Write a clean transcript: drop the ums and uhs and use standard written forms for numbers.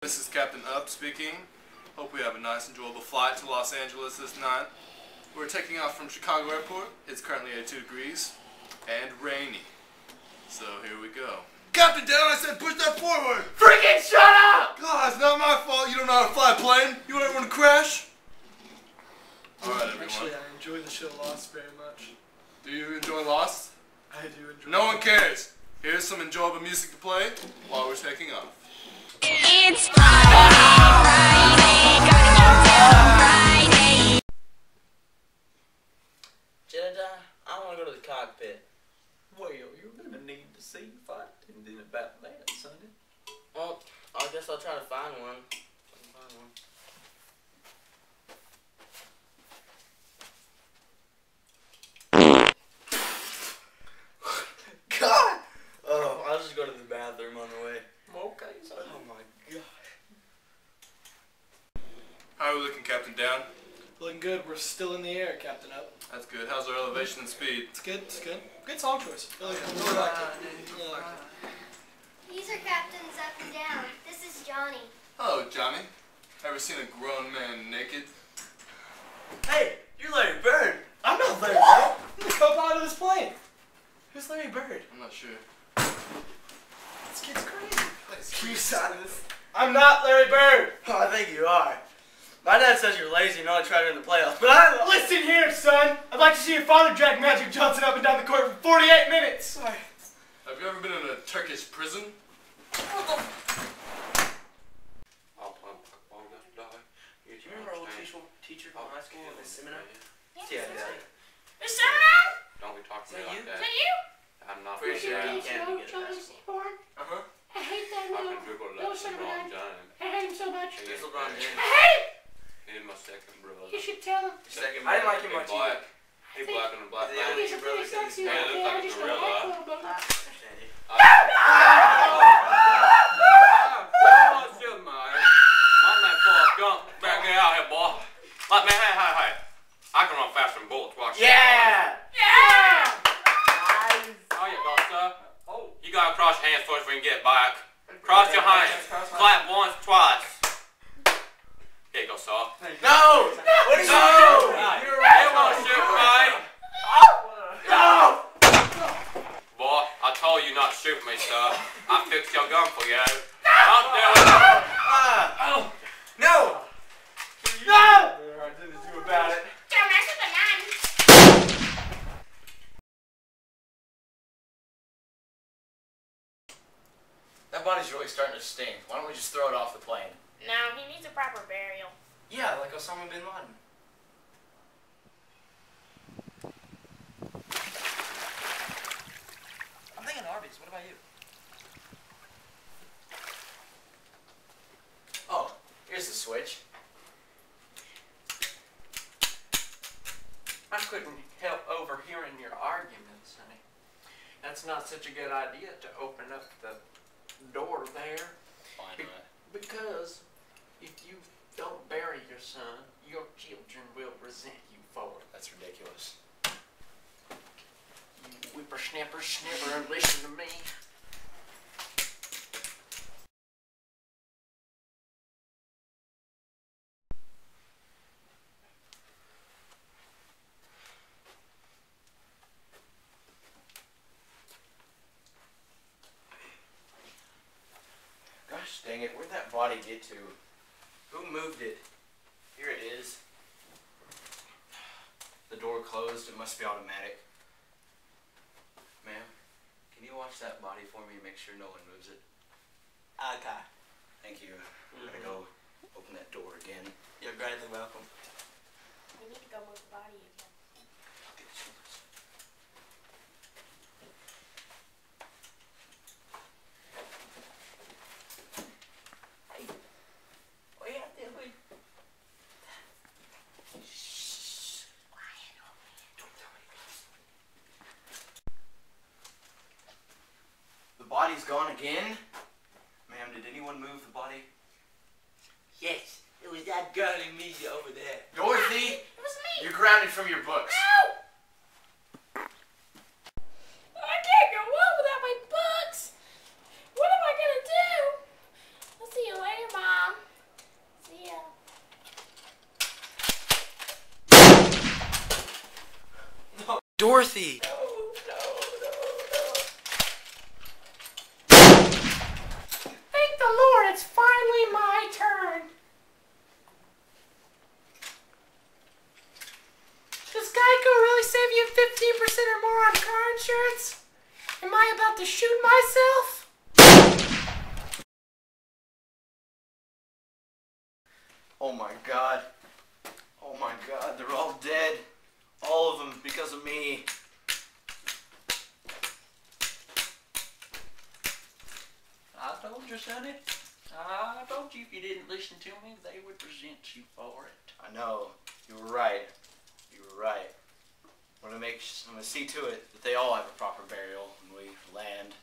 This is Captain Up speaking. Hope we have a nice, enjoyable flight to Los Angeles this night. We're taking off from Chicago Airport. It's currently 82 degrees and rainy. So here we go. Captain Down, I said push that forward! Freaking shut up! God, it's not my fault. You don't know how to fly a plane. You want everyone to crash? Alright, everyone. Actually, I enjoy the show Lost very much. Do you enjoy Lost? I do enjoy No one cares. Here's some enjoyable music to play while we're taking off. It's Friday, gotta get down Friday. Jedediah, I want to go to the cockpit. Well, you're gonna need to see the fight and then about that, sonny. Well, I guess I'll try to find one. God! Oh, I'll just go to the bathroom on the way. Okay, sonny. Oh my God. How are we looking, Captain Down? Looking good. We're still in the air, Captain Up. That's good. How's our elevation and speed? It's good. It's good. Good song choice. Really like it. Really like it. These are Captains Up and Down. This is Johnny. Hello, Johnny. Ever seen a grown man naked? Hey, you're Larry Bird. I'm not Larry Bird. I'm the co-pilot of this plane. Who's Larry Bird? I'm not sure. This kid's crazy. You saw this? I'm not Larry Bird. Oh, I think you are. My dad says you're lazy and only try to win the playoffs, but I Listen here, son. I'd like to see your father drag Magic Johnson up and down the court for 48 minutes. Sorry. Have you ever been in a Turkish prison? You remember our old teacher from high school in the seminar? Yeah. The seminar? Don't be talking to me like Is that. that you? I'm not Pretty pretty sure sure. you can't get a basketball. Uh-huh. I hate that I've little, been dribbled little up for a summer long guy. time. I hate him so much. He's LeBron James. I hate him! He's my second brother. You should tell him. Second I didn't like him He much black. either. He black and a black Yeah, man. He's a pretty sexy Yeah, right he looks there. I like a just don't gorilla. like him, but I understand you. Oh, shit, man. Let that boy gunk back out here, boy. Let me, hey. I can run faster than bullets. Watch Yeah! Yeah! Oh, you go, sir. Oh. You gotta cross your hands first when you get back. Cross your hands. Clap once, twice. Here you go, sir. No! What is No! You're You won't shoot me. No! Boy, I told you not to shoot me, sir. I fixed your gun for you. Don't do it. Oh! No! No! There are things to do about it. Don't mess with the gun. That body's really starting to stink. Why don't we just throw it off the plane? No, he needs a proper burial. Yeah, like Osama bin Laden. I'm thinking Arby's. What about you? Oh, here's the switch. I couldn't help overhearing your arguments, honey. That's not such a good idea to open up the door there. Why not? Because if you don't bury your son, your children will resent you for it. That's ridiculous. You whippersnapper, snipper, and listen to me. Gosh dang it, where'd that body get to? Who moved it? Here it is. The door closed, it must be automatic. Ma'am, can you watch that body for me and make sure no one moves it? Okay. Thank you. I'm gonna go open that door again. You're greatly welcome. We need to go move the body again. What you doing? The body's gone again? Ma'am, did anyone move the body? Yes, it was that girl in me over there. Dorothy, It was me. you're grounded from your books. No! I can't go on without my books. What am I gonna do? I'll see you later, Mom. Dorothy! No. Thank the Lord, it's finally my turn. Does Geico really save you 15% or more on car insurance? Am I about to shoot myself? Oh my god. Oh my god, they're all dead. All of them because of me. I told you, Sonny. I told you if you didn't listen to me, they would resent you for it. I know. You were right. You were right. I'm gonna see to it that they all have a proper burial when we land.